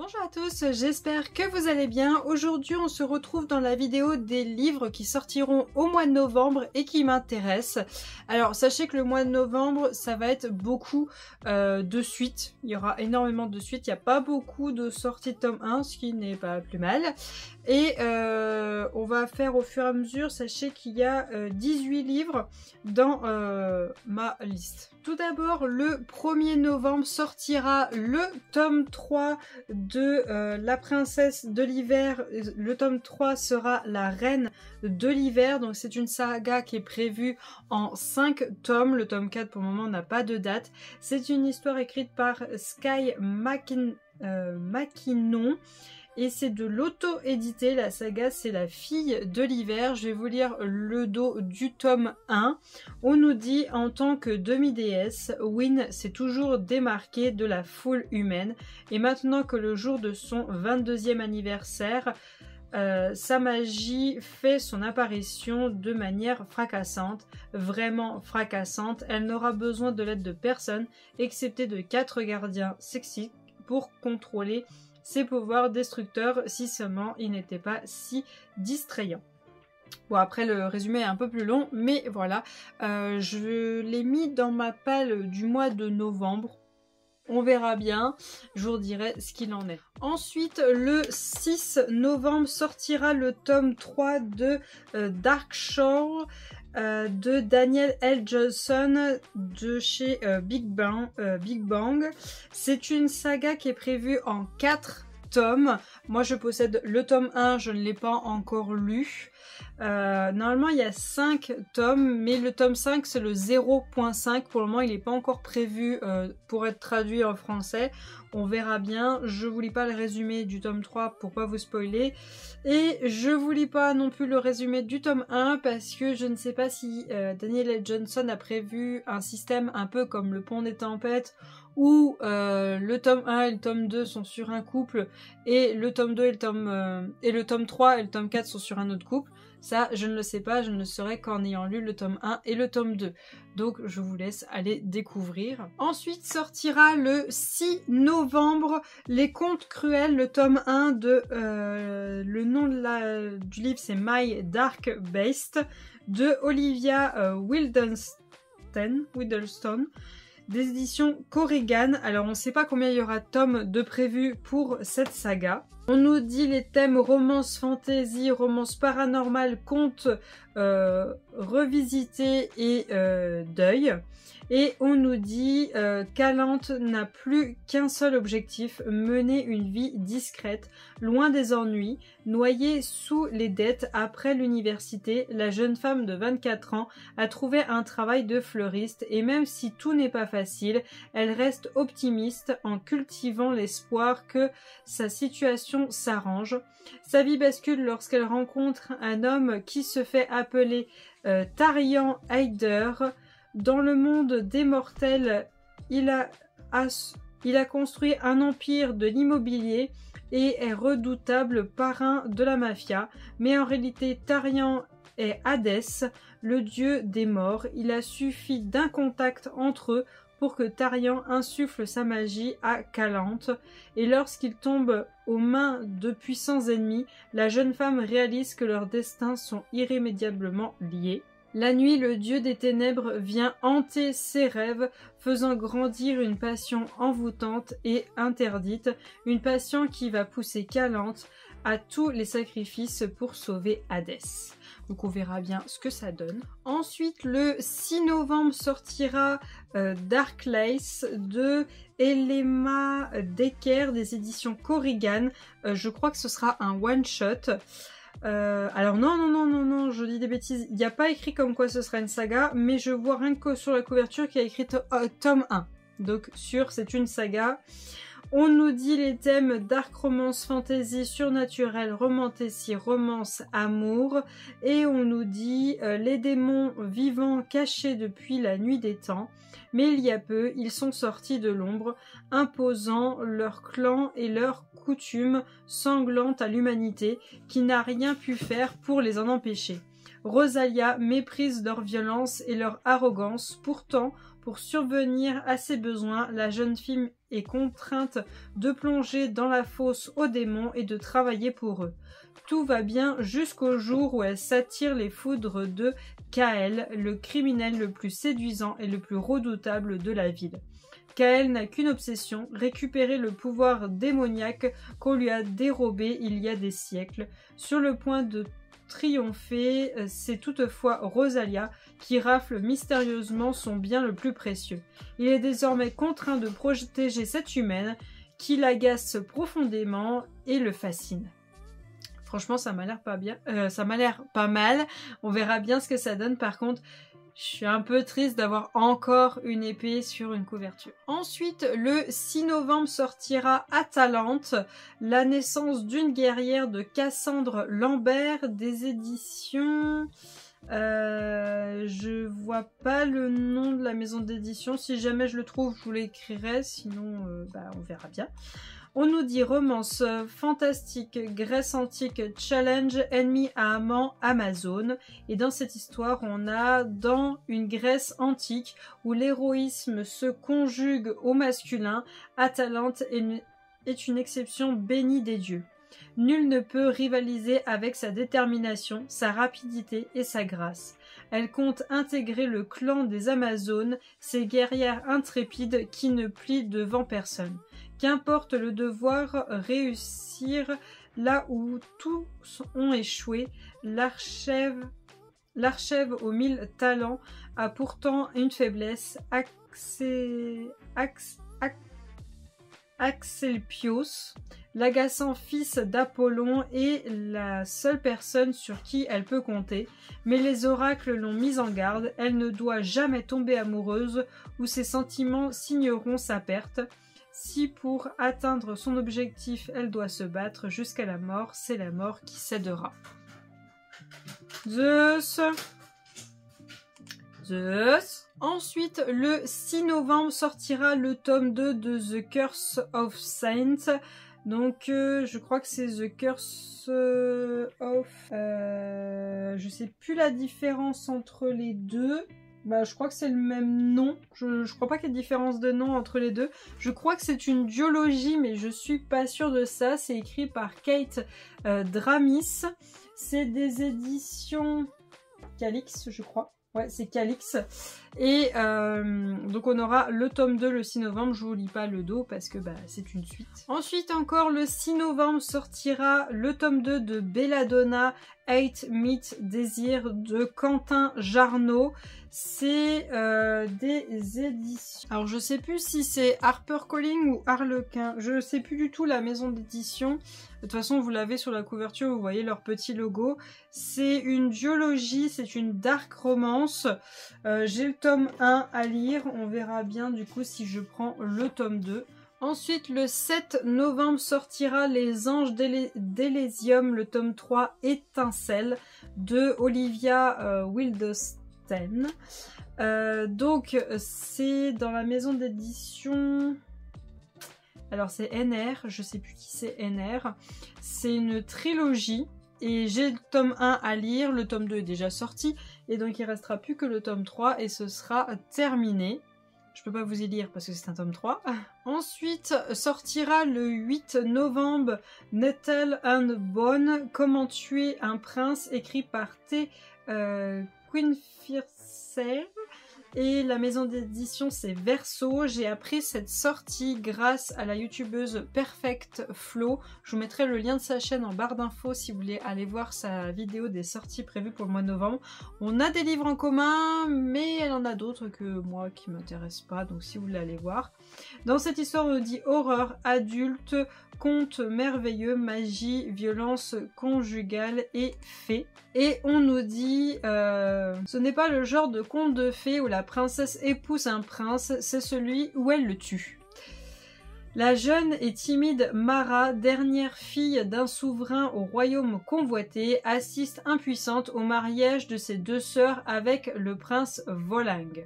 Bonjour à tous, j'espère que vous allez bien. Aujourd'hui on se retrouve dans la vidéo des livres qui sortiront au mois de novembre et qui m'intéressent. Alors sachez que le mois de novembre ça va être beaucoup de suites, il y aura énormément de suites, il n'y a pas beaucoup de sorties de tome 1, ce qui n'est pas plus mal. Et on va faire au fur et à mesure, sachez qu'il y a 18 livres dans ma liste. Tout d'abord, le 1er novembre sortira le tome 3 de La princesse de l'hiver. Le tome 3 sera La reine de l'hiver. Donc c'est une saga qui est prévue en 5 tomes. Le tome 4 pour le moment n'a pas de date. C'est une histoire écrite par Skye McKinnon. Et c'est de l'auto-édité, la saga c'est La fille de l'hiver. Je vais vous lire le dos du tome 1. On nous dit en tant que demi-déesse, Wynne s'est toujours démarquée de la foule humaine. Et maintenant que le jour de son 22e anniversaire, sa magie fait son apparition de manière fracassante, vraiment fracassante. Elle n'aura besoin de l'aide de personne, excepté de 4 gardiens sexy pour contrôler ses pouvoirs destructeurs, si seulement il n'était pas si distrayant. Bon, après le résumé est un peu plus long, mais voilà, je l'ai mis dans ma palle du mois de novembre. On verra bien, je vous dirai ce qu'il en est. Ensuite, le 6 novembre sortira le tome 3 de Dark Shore de Daniel L. Johnson de chez Big Bang. C'est une saga qui est prévue en 4 tomes. Moi je possède le tome 1, je ne l'ai pas encore lu. Normalement il y a 5 tomes, mais le tome 5 c'est le 0.5. Pour le moment il n'est pas encore prévu pour être traduit en français. On verra bien. Je vous lis pas le résumé du tome 3 pour pas vous spoiler. Et je vous lis pas non plus le résumé du tome 1 parce que je ne sais pas si Daniel L. Johnson a prévu un système un peu comme le Pont des Tempêtes où le tome 1 et le tome 2 sont sur un couple et le tome 2 et le tome 3 et le tome 4 sont sur un autre couple. Ça, je ne le sais pas, je ne le saurai qu'en ayant lu le tome 1 et le tome 2. Donc, je vous laisse aller découvrir. Ensuite, sortira le 6 novembre Les Contes Cruels, le tome 1 de... le nom du livre, c'est My Dark Beast, de Olivia Whittlestone. Des éditions Corrigan. Alors on ne sait pas combien il y aura de tomes de prévus pour cette saga. On nous dit les thèmes romance fantasy, romance paranormale, contes revisités et deuil. Et on nous dit qu'Alante n'a plus qu'un seul objectif, mener une vie discrète, loin des ennuis, noyée sous les dettes après l'université. La jeune femme de 24 ans a trouvé un travail de fleuriste et même si tout n'est pas facile, elle reste optimiste en cultivant l'espoir que sa situation s'arrange. Sa vie bascule lorsqu'elle rencontre un homme qui se fait appeler Tarian Haider. Dans le monde des mortels, il a construit un empire de l'immobilier et est redoutable parrain de la mafia. Mais en réalité, Tarian est Hadès, le dieu des morts. Il a suffi d'un contact entre eux pour que Tarian insuffle sa magie à Calante. Et lorsqu'il tombe aux mains de puissants ennemis, la jeune femme réalise que leurs destins sont irrémédiablement liés. La nuit, le dieu des ténèbres vient hanter ses rêves, faisant grandir une passion envoûtante et interdite, une passion qui va pousser Calante à tous les sacrifices pour sauver Hadès. Donc on verra bien ce que ça donne. Ensuite, le 6 novembre sortira Dark Lace de Elema Decker des éditions Corrigan. Je crois que ce sera un one-shot. Alors non, je dis des bêtises, il n'y a pas écrit comme quoi ce sera une saga, mais je vois rien que sur la couverture qu'il y a écrit tome 1, donc sûr c'est une saga. On nous dit les thèmes dark romance, fantasy, surnaturel, romantasy, romance, amour, et on nous dit les démons vivants cachés depuis la nuit des temps, mais il y a peu, ils sont sortis de l'ombre, imposant leur clan et leurs coutumes sanglantes à l'humanité, qui n'a rien pu faire pour les en empêcher. Rosalia méprise leur violence et leur arrogance, pourtant, pour survenir à ses besoins, la jeune fille est contrainte de plonger dans la fosse aux démons et de travailler pour eux. Tout va bien jusqu'au jour où elle s'attire les foudres de Kael, le criminel le plus séduisant et le plus redoutable de la ville. Kael n'a qu'une obsession, récupérer le pouvoir démoniaque qu'on lui a dérobé il y a des siècles. Sur le point de triompher, c'est toutefois Rosalia qui rafle mystérieusement son bien le plus précieux. Il est désormais contraint de protéger cette humaine qui l'agace profondément et le fascine. Franchement, ça m'a l'air pas bien. Ça m'a l'air pas mal. On verra bien ce que ça donne. Par contre, je suis un peu triste d'avoir encore une épée sur une couverture. Ensuite, le 6 novembre sortira Atalante, la naissance d'une guerrière de Cassandre Lambert, des éditions... je vois pas le nom de la maison d'édition. Si jamais je le trouve, je vous l'écrirai. Sinon, on verra bien. On nous dit romance fantastique, Grèce antique, challenge, ennemi à amant, Amazon. Et dans cette histoire, on a dans une Grèce antique où l'héroïsme se conjugue au masculin, Atalante est une exception bénie des dieux. Nul ne peut rivaliser avec sa détermination, sa rapidité et sa grâce. Elle compte intégrer le clan des Amazones, ces guerrières intrépides qui ne plient devant personne. Qu'importe le devoir, réussir là où tous ont échoué, l'archève aux 1000 talents a pourtant une faiblesse, Axelpios, l'agaçant fils d'Apollon, est la seule personne sur qui elle peut compter, mais les oracles l'ont mise en garde, elle ne doit jamais tomber amoureuse ou ses sentiments signeront sa perte. Si pour atteindre son objectif, elle doit se battre jusqu'à la mort, c'est la mort qui cédera. Zeus. Ensuite, le 6 novembre sortira le tome 2 de The Curse of Saints. Donc, je crois que c'est The Curse of... je sais plus la différence entre les deux. Je crois que c'est le même nom. Je crois pas qu'il y ait de différence de nom entre les deux. Je crois que c'est une duologie, mais je suis pas sûre de ça. C'est écrit par Kate Dramis. C'est des éditions Calix, je crois. Ouais, c'est Calix. Et donc on aura le tome 2 le 6 novembre. Je vous lis pas le dos parce que c'est une suite. Ensuite encore le 6 novembre sortira le tome 2 de Belladonna, Hate Meet Désir de Quentin Jarnot. C'est des éditions. Alors je sais plus si c'est HarperCollins ou Harlequin. Je sais plus du tout la maison d'édition. De toute façon vous l'avez sur la couverture, vous voyez leur petit logo. C'est une duologie, c'est une dark romance. J'ai le tome 1 à lire. On verra bien du coup si je prends le tome 2. Ensuite, le 7 novembre sortira Les Anges d'Elysium, le tome 3 Étincelle de Olivia Wildenstein. Donc, c'est dans la maison d'édition... Alors, c'est NR, je sais plus qui c'est NR. C'est une trilogie et j'ai le tome 1 à lire, le tome 2 est déjà sorti et donc il restera plus que le tome 3 et ce sera terminé. Je peux pas vous y lire parce que c'est un tome 3. Ensuite sortira le 8 novembre Nettle and Bone, Comment tuer un prince, écrit par T. Quinfircel. Et la maison d'édition c'est Verso. J'ai appris cette sortie grâce à la youtubeuse Perfect Flow. Je vous mettrai le lien de sa chaîne en barre d'infos si vous voulez aller voir sa vidéo des sorties prévues pour le mois de novembre. On a des livres en commun, mais elle en a d'autres que moi qui m'intéressent pas, donc si vous voulez aller voir. Dans cette histoire on nous dit horreur adulte, conte merveilleux, magie, violence conjugale et fée. Et on nous dit ce n'est pas le genre de conte de fées où la princesse épouse un prince, c'est celui où elle le tue. La jeune et timide Mara, dernière fille d'un souverain au royaume convoité, assiste impuissante au mariage de ses deux sœurs avec le prince Vorlang.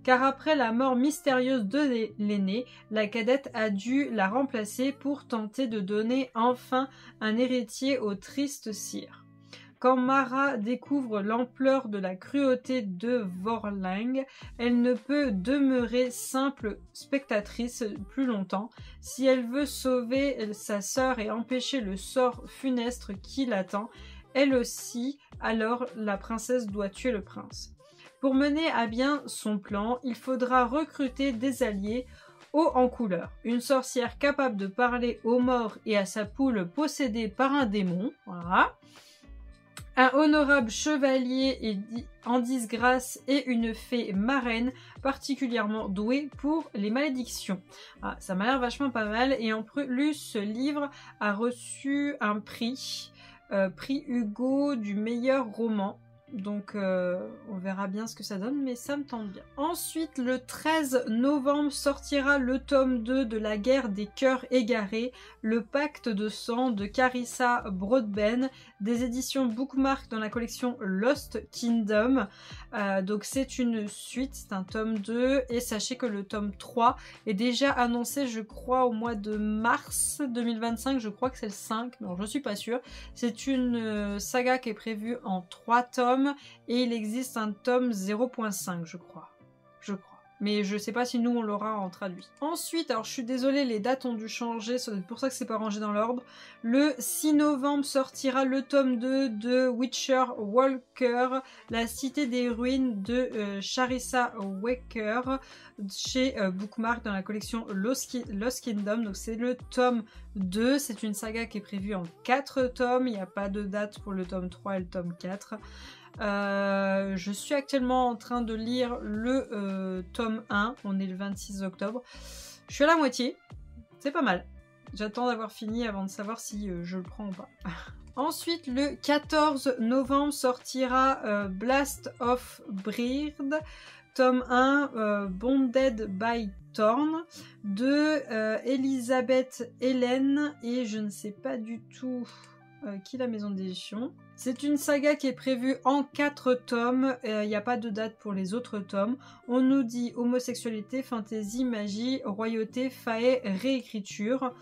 Car après la mort mystérieuse de l'aînée, la cadette a dû la remplacer pour tenter de donner enfin un héritier au triste sire. Quand Mara découvre l'ampleur de la cruauté de Vorlang, elle ne peut demeurer simple spectatrice plus longtemps. Si elle veut sauver sa sœur et empêcher le sort funeste qui l'attend, elle aussi, alors la princesse doit tuer le prince. Pour mener à bien son plan, il faudra recruter des alliés hauts en couleur. Une sorcière capable de parler aux morts et à sa poule possédée par un démon. Voilà. Un honorable chevalier en disgrâce et une fée marraine particulièrement douée pour les malédictions. Ah, ça m'a l'air vachement pas mal. Et en plus, ce livre a reçu un prix Hugo du meilleur roman. Donc on verra bien ce que ça donne, mais ça me tente bien. Ensuite, le 13 novembre sortira le tome 2 de La guerre des cœurs égarés, le pacte de sang de Carissa Broadbent, des éditions Bookmark dans la collection Lost Kingdom. Donc c'est une suite, c'est un tome 2, et sachez que le tome 3 est déjà annoncé, je crois, au mois de mars 2025, je crois que c'est le 5, mais je suis pas sûre. C'est une saga qui est prévue en 3 tomes, et il existe un tome 0.5, je crois. Mais je sais pas si nous on l'aura en traduit. Ensuite, alors je suis désolée, les dates ont dû changer, c'est pour ça que c'est pas rangé dans l'ordre. Le 6 novembre sortira le tome 2 de Witcher Walker, La cité des ruines de Charissa Waker, chez Bookmark dans la collection Lost Kingdom. Donc c'est le tome 2, c'est une saga qui est prévue en 4 tomes, il n'y a pas de date pour le tome 3 et le tome 4. Je suis actuellement en train de lire le tome 1, on est le 26 octobre. Je suis à la moitié, c'est pas mal. J'attends d'avoir fini avant de savoir si je le prends ou pas. Ensuite, le 14 novembre sortira Blast of Beard, tome 1, Bonded by Thorn, de Elisabeth Hélène, et je ne sais pas du tout qui est la maison d'édition. C'est une saga qui est prévue en 4 tomes, il n'y a pas de date pour les autres tomes. On nous dit homosexualité, fantasy, magie, royauté, fae, réécriture.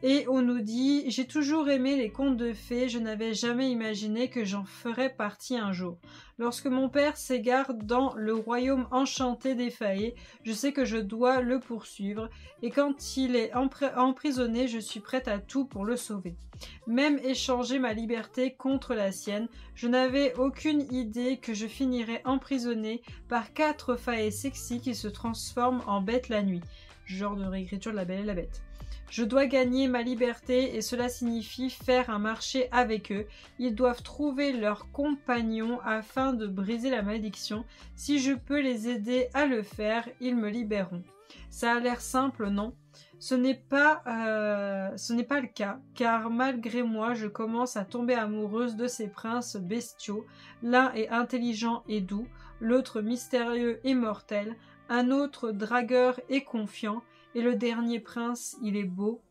Et on nous dit « J'ai toujours aimé les contes de fées, je n'avais jamais imaginé que j'en ferais partie un jour. Lorsque mon père s'égare dans le royaume enchanté des faées, je sais que je dois le poursuivre, et quand il est emprisonné, je suis prête à tout pour le sauver. Même échanger ma liberté contre la sienne, je n'avais aucune idée que je finirais emprisonnée par 4 faées sexy qui se transforment en bêtes la nuit. » Genre de réécriture de La Belle et la Bête. Je dois gagner ma liberté et cela signifie faire un marché avec eux. Ils doivent trouver leurs compagnons afin de briser la malédiction. Si je peux les aider à le faire, ils me libéreront. Ça a l'air simple, non ? Ce n'est pas le cas, car malgré moi, je commence à tomber amoureuse de ces princes bestiaux. L'un est intelligent et doux, l'autre mystérieux et mortel, un autre dragueur et confiant, et le dernier prince, il est beau,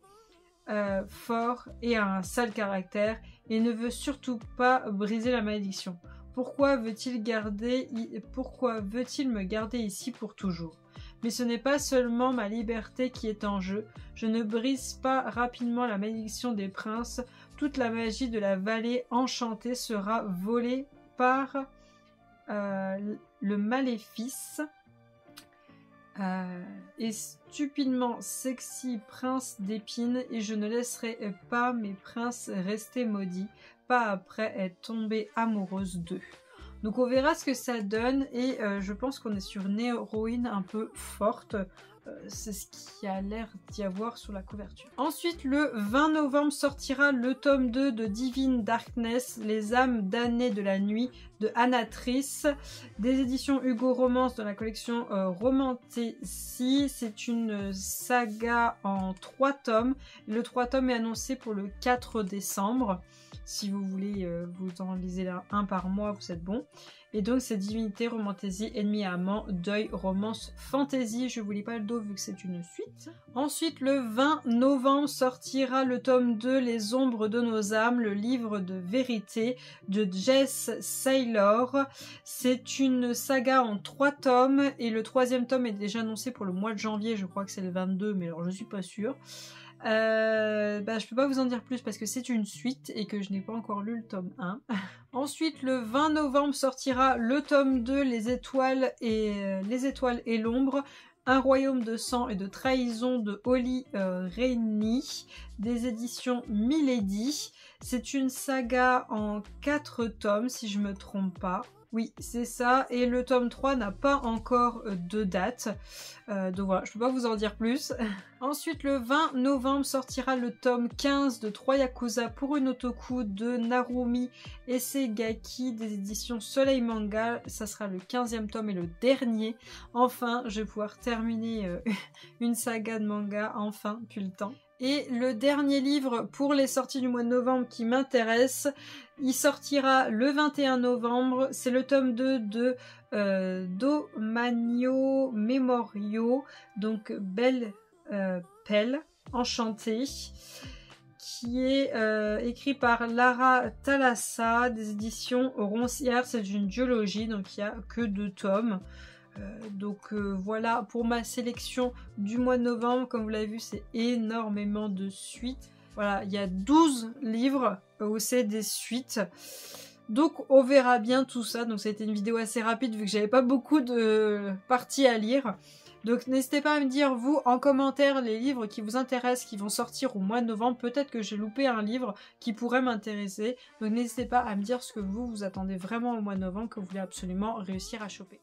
fort et a un sale caractère, et ne veut surtout pas briser la malédiction. Pourquoi veut-il me garder ici pour toujours ? Mais ce n'est pas seulement ma liberté qui est en jeu. Je ne brise pas rapidement la malédiction des princes. Toute la magie de la vallée enchantée sera volée par le maléfice. Et stupidement sexy prince d'épines, et je ne laisserai pas mes princes rester maudits, pas après être tombée amoureuse d'eux. Donc on verra ce que ça donne, et je pense qu'on est sur une héroïne un peu forte. C'est ce qui a l'air d'y avoir sur la couverture. Ensuite, le 20 novembre sortira le tome 2 de Divine Darkness, Les âmes damnées de la nuit, de Anatrice, des éditions Hugo Romance dans la collection Romantasy. C'est une saga en 3 tomes. Le 3 tomes est annoncé pour le 4 décembre. Si vous voulez, vous en lisez un par mois, vous êtes bon. Et donc c'est Divinité, Romantasy, Ennemi amant, Deuil, Romance, Fantasy. Je vous lis pas le dos vu que c'est une suite. Ensuite, le 20 novembre sortira le tome 2, Les ombres de nos âmes, le livre de vérité de Jess Saylor. C'est une saga en 3 tomes, et le 3e tome est déjà annoncé pour le mois de janvier. Je crois que c'est le 22, mais alors je suis pas sûre. Je peux pas vous en dire plus parce que c'est une suite et que je n'ai pas encore lu le tome 1. Ensuite, le 20 novembre sortira le tome 2, Les étoiles et l'ombre. Un royaume de sang et de trahison de Holly Rainey, des éditions Milady. C'est une saga en 4 tomes, si je me trompe pas. Oui, c'est ça. Et le tome 3 n'a pas encore de date. Donc voilà, je peux pas vous en dire plus. Ensuite, le 20 novembre sortira le tome 15 de 3 Yakuza pour une otaku de Narumi Esegaki des éditions Soleil Manga. Ça sera le 15e tome et le dernier. Enfin, je vais pouvoir terminer une saga de manga. Enfin, depuis le temps. Et le dernier livre pour les sorties du mois de novembre qui m'intéresse, il sortira le 21 novembre. C'est le tome 2 de Domagno Memorio, donc Belle Pelle, enchantée, qui est écrit par Lara Thalassa des éditions Roncière. C'est une duologie, donc il n'y a que 2 tomes. Voilà pour ma sélection du mois de novembre. Comme vous l'avez vu, c'est énormément de suites. Voilà, il y a 12 livres où c'est des suites. Donc on verra bien tout ça. Donc ça a été une vidéo assez rapide vu que j'avais pas beaucoup de parties à lire. Donc n'hésitez pas à me dire, vous, en commentaire, les livres qui vous intéressent, qui vont sortir au mois de novembre. Peut-être que j'ai loupé un livre qui pourrait m'intéresser. Donc n'hésitez pas à me dire ce que vous attendez vraiment au mois de novembre, que vous voulez absolument réussir à choper.